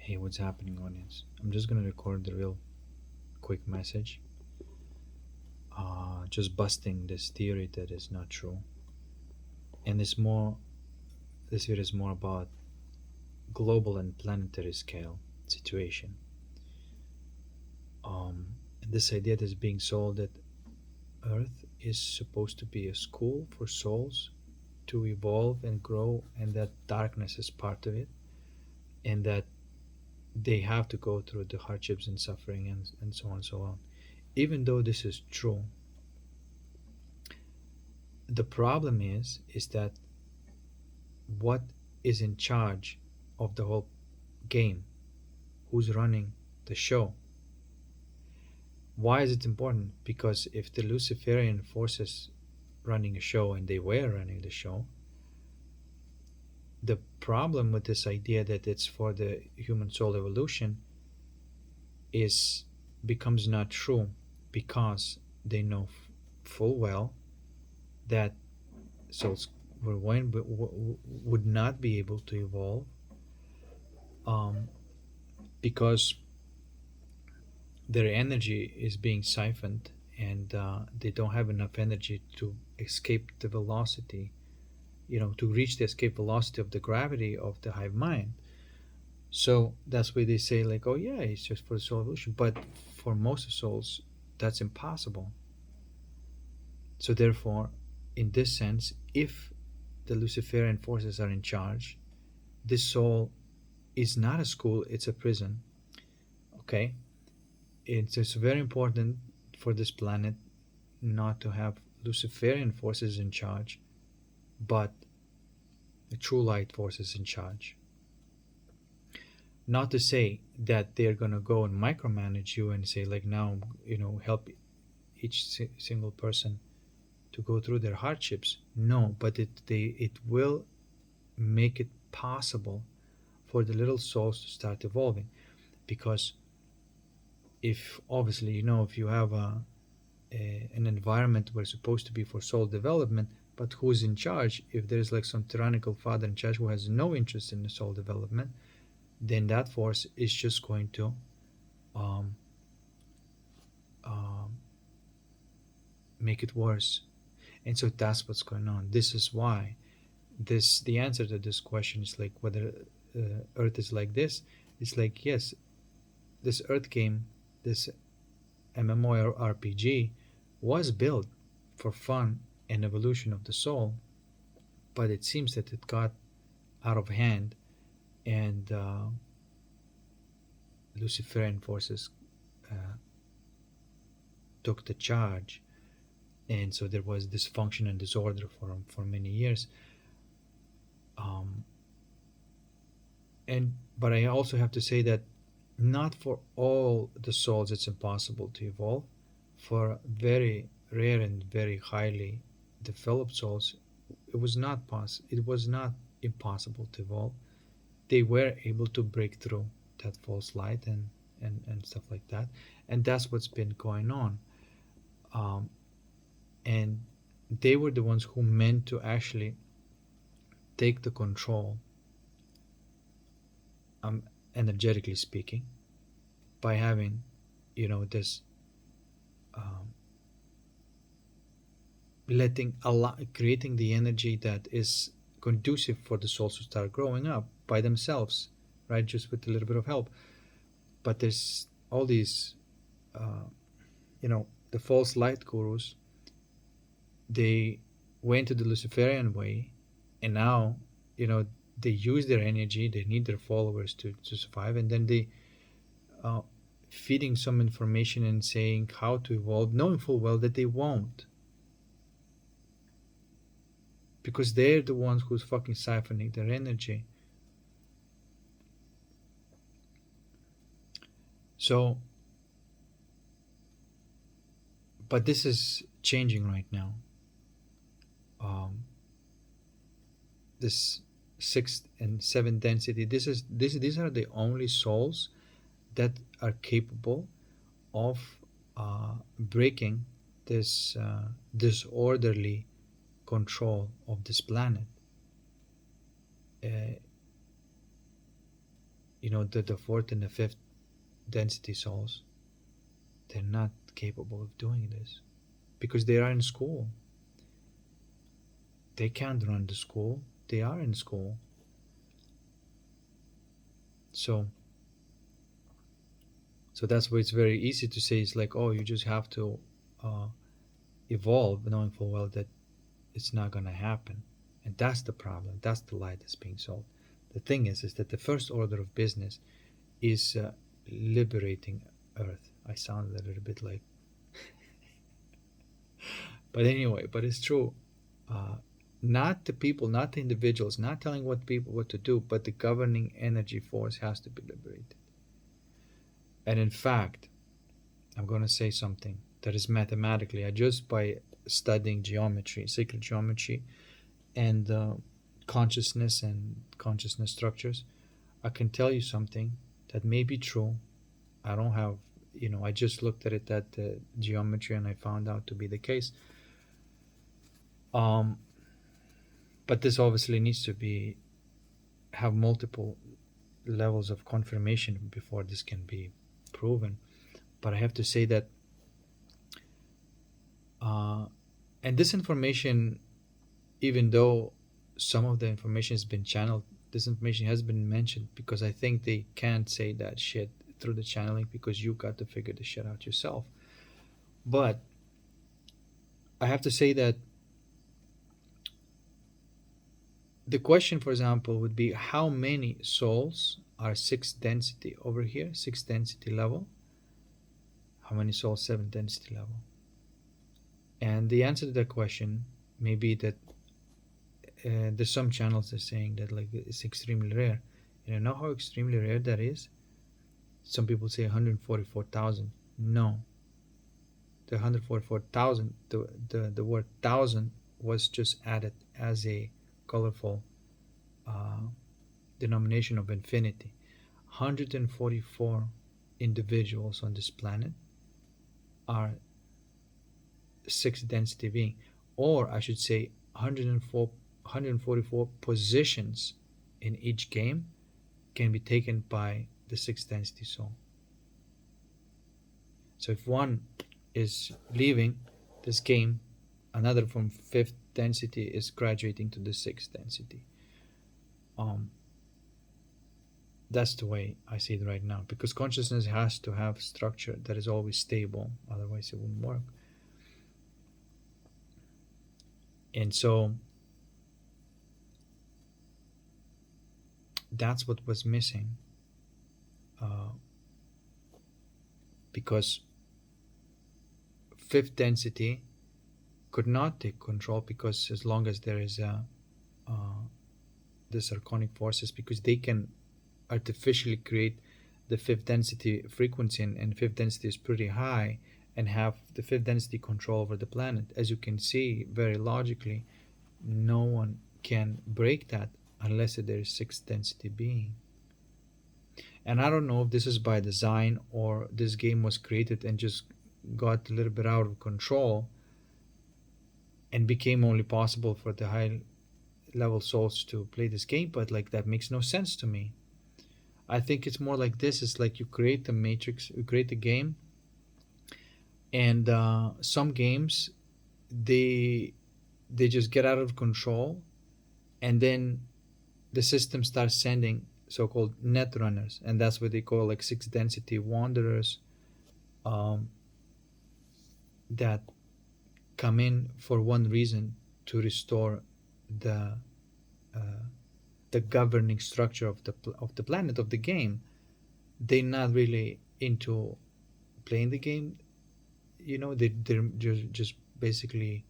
Hey, what's happening, audience? I'm just gonna record the real quick message, just busting this theory that is not true. And this video is more about global and planetary scale situation. And this idea that's being sold that Earth is supposed to be a school for souls to evolve and grow, and that darkness is part of it, and that they have to go through the hardships and suffering and so on and so on. Even though this is true, the problem is that what is in charge of the whole game, who's running the show. Why is it important? Because if the luciferian forces running a show, and they were running the show, the problem with this idea that it's for the human soul evolution is becomes not true, because they know full well that souls would not be able to evolve, um, because their energy is being siphoned, and they don't have enough energy to escape the velocity, to reach the escape velocity of the gravity of the hive mind. So that's why they say, like, oh yeah, it's just for the soul evolution, but for most of souls that's impossible. So therefore, in this sense, if the luciferian forces are in charge, this soul is not a school, it's a prison. Okay, it's very important for this planet not to have Luciferian forces in charge, but the true light forces in charge. Not to say that they're gonna go and micromanage you and say, like, now, help each single person to go through their hardships. No, but it will make it possible for the little souls to start evolving, because if obviously, if you have an environment where it's supposed to be for soul development, but who's in charge? If there's like some tyrannical father in charge who has no interest in the soul development, then that force is just going to um, um, make it worse. And so that's what's going on. This is why the answer to this question is like whether Earth is like this. It's like, yes, this Earth game, this MMORPG, was built for fun and evolution of the soul, but it seems that it got out of hand, and Luciferian forces uh, took the charge, and so there was dysfunction and disorder for many years. Um, and but I also have to say that not for all the souls it's impossible to evolve. For very rare and very highly developed souls, it was not impossible to evolve. They were able to break through that false light and stuff like that, and that's what's been going on. um, and they were the ones who meant to actually take the control, um, energetically speaking, by having, this, um, creating the energy that is conducive for the souls to start growing up by themselves, right? Just with a little bit of help. But there's all these, uh, the false light gurus. They went to the Luciferian way, and now, you know, they use their energy. They need their followers to survive, and then they uh, feeding some information and saying how to evolve, knowing full well that they won't, because they're the ones who's fucking siphoning their energy. So, but this is changing right now. Um, this sixth and seventh density. These are the only souls that are capable of breaking this disorderly control of this planet. Uh, the fourth and the fifth density souls, they're not capable of doing this because they are in school. They can't run the school. They are in school. So that's why it's very easy to say it's like, oh, you just have to uh, evolve, knowing full well that it's not gonna happen. And that's the problem. That's the lie that's being sold. The thing is that the first order of business is liberating Earth. I sounded a little bit like, but anyway, but it's true. Uh, Not the people, not the individuals, not telling what to do, but the governing energy force has to be liberated. And in fact, I'm going to say something that is mathematically, I just by studying geometry, sacred geometry, and consciousness structures, I can tell you something that may be true. I don't have, I just looked at it at the geometry and I found out to be the case. Um, but this obviously needs to be have multiple levels of confirmation before this can be proven. But I have to say that, uh, and this information, even though some of the information has been channeled, this information has been mentioned because I think they can't say that shit through the channeling because you got to figure the shit out yourself. But I have to say that the question, for example, would be how many souls are sixth density over here, sixth density level? How many souls, seventh density level? And the answer to that question may be that there's some channels that are saying that like it's extremely rare. You know how extremely rare that is? Some people say 144,000. No, the 144,000, the word thousand was just added as a colorful uh, denomination of infinity. 144 individuals on this planet are sixth density being, or I should say 144 positions in each game can be taken by the sixth density soul. So if one is leaving this game, another from fifth density is graduating to the sixth density. Um, that's the way I see it right now because consciousness has to have structure that is always stable, otherwise it wouldn't work. And so that's what was missing, uh, because fifth density could not take control because as long as there is this archonic forces, because they can artificially create the fifth density frequency, and fifth density is pretty high, and have the fifth density control over the planet. As you can see very logically, no one can break that unless there is sixth density being. And I don't know if this is by design or this game was created and just got a little bit out of control and became only possible for the high level souls to play this game, but like that makes no sense to me. I think it's more like this. It's like you create the matrix, you create the game, and some games they just get out of control, and then the system starts sending so-called net runners, and that's what they call like sixth density wanderers, um, that come in for one reason, to restore the uh, the governing structure of the planet, of the game. They're not really into playing the game. They're just basically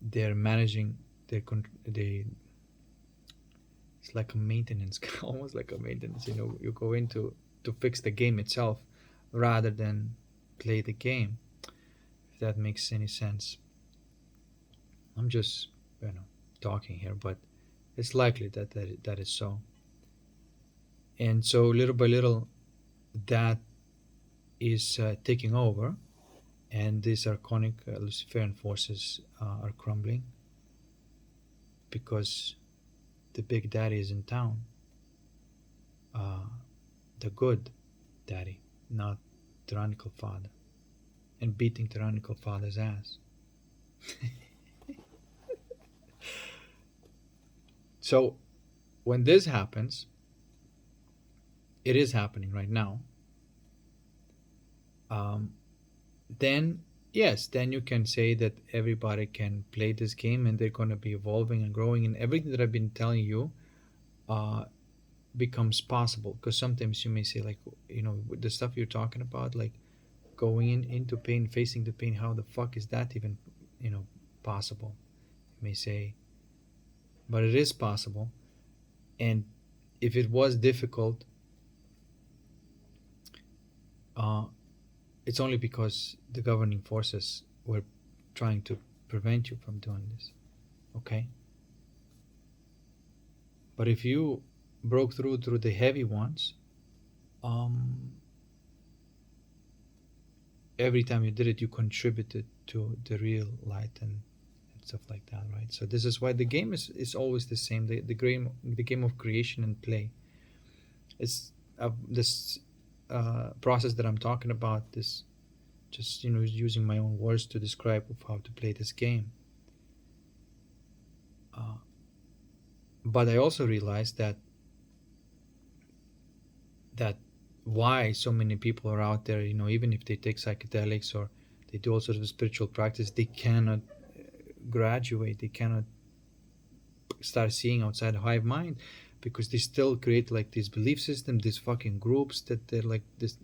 they're managing they it's like a maintenance almost like a maintenance. You go into to fix the game itself rather than play the game, if that makes any sense. I'm just talking here, but it's likely that is so. And so little by little that is taking over, and these archonic luciferian forces are crumbling because the big daddy is in town. the good daddy, not tyrannical father, and beating tyrannical father's ass. So when this happens, it is happening right now. Um, then yes, then you can say that everybody can play this game and they're going to be evolving and growing, and everything that I've been telling you uh, becomes possible. Because sometimes you may say, like, with the stuff you're talking about, like going into pain, facing the pain, how the fuck is that even possible? You may say, but it is possible. And if it was difficult, uh, it's only because the governing forces were trying to prevent you from doing this. Okay? But if you broke through the heavy ones, um, every time you did it, you contributed to the real light and stuff like that, right? So this is why the game is always the same. The game of creation and play. It's this process that I'm talking about. This just using my own words to describe of how to play this game. Uh, but I also realized that why so many people are out there, even if they take psychedelics or they do all sorts of spiritual practice, they cannot graduate, they cannot start seeing outside the hive mind, because they still create like this belief system, these fucking groups that they're like this,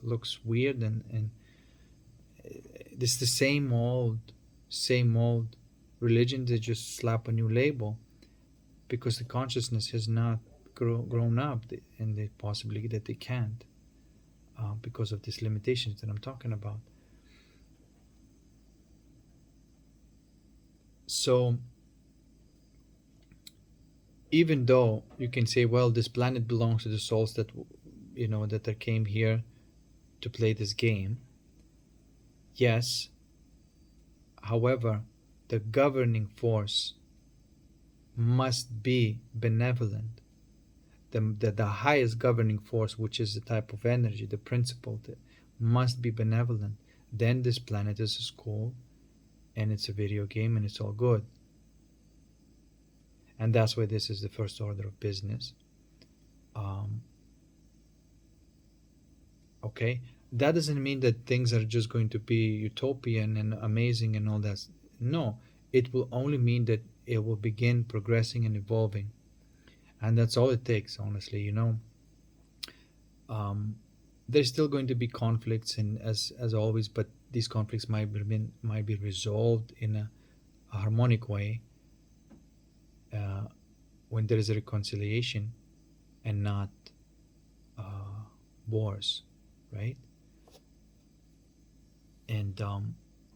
looks weird, and this the same old religion. They just slap a new label because the consciousness has not grown up, and they possibly that they can't, because of these limitations that I'm talking about. So even though you can say, well, this planet belongs to the souls that came here to play this game, yes. However, the governing force must be benevolent. The highest governing force, which is the type of energy, the principle, that must be benevolent. Then this planet is a school, and it's a video game, and it's all good. And that's why this is the first order of business. Um, okay, that doesn't mean that things are just going to be utopian and amazing and all that. No, it will only mean that it will begin progressing and evolving, and that's all it takes, honestly. Um, there's still going to be conflicts, and as always, but these conflicts might be resolved in a harmonic way, uh, when there is a reconciliation and not uh, wars, right? And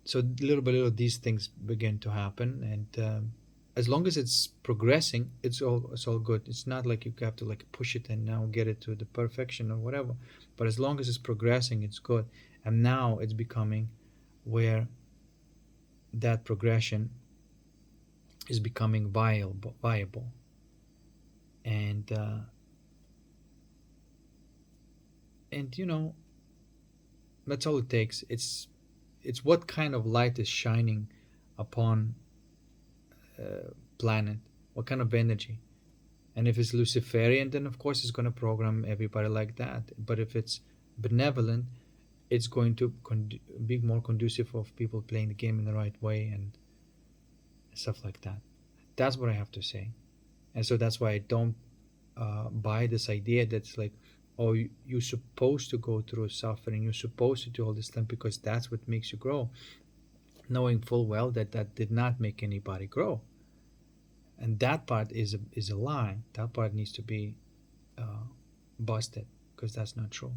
so little by little these things begin to happen, and as long as it's progressing, it's all good. It's not like you have to like push it and now get it to the perfection or whatever, but as long as it's progressing, it's good. And now it's becoming where that progression is becoming viable. And that's all it takes. It's what kind of light is shining upon planet, what kind of energy. And if it's luciferian, then of course it's going to program everybody like that. But if it's benevolent, it's going to be more conducive of people playing the game in the right way and stuff like that. That's what I have to say. And so that's why I don't buy this idea that's like, oh, you're supposed to go through suffering, you're supposed to do all this stuff because that's what makes you grow, knowing full well that that did not make anybody grow. And that part is a lie. That part needs to be uh, busted, because that's not true.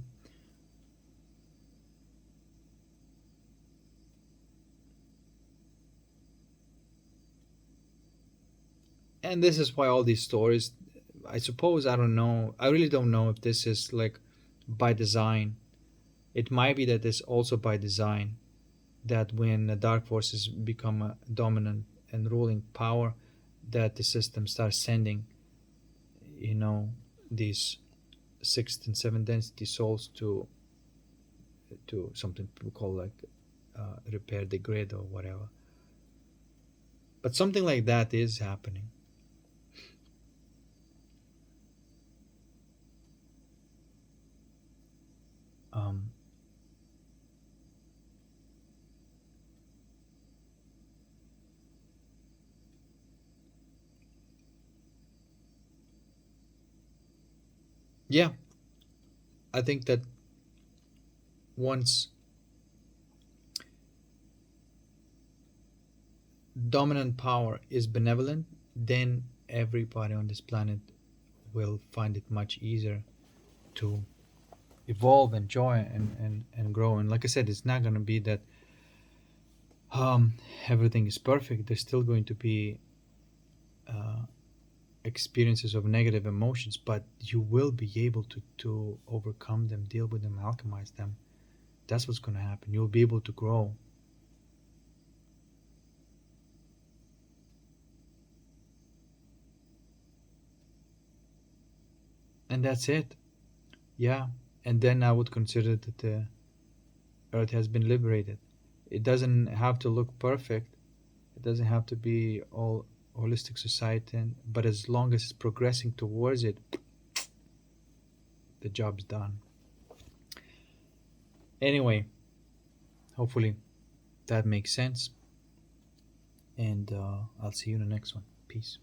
And this is why all these stories, I suppose, I don't know, I really don't know if this is like by design. It might be that it's also by design, that when the dark forces become a dominant and ruling power, that the system starts sending, you know these sixth and seventh density souls to something we call like repair the grid or whatever. But something like that is happening. Um, yeah, I think that once dominant power is benevolent, then everybody on this planet will find it much easier to evolve, enjoy, and grow. And like I said, it's not going to be that um, everything is perfect. There's still going to be uh, experiences of negative emotions, but you will be able to overcome them, deal with them, alchemize them. That's what's going to happen. You'll be able to grow. And that's it. Yeah. And then I would consider that the earth has been liberated. It doesn't have to look perfect. It doesn't have to be all holistic society, but as long as it's progressing towards it, the job's done. Anyway, hopefully that makes sense. And I'll see you in the next one. Peace.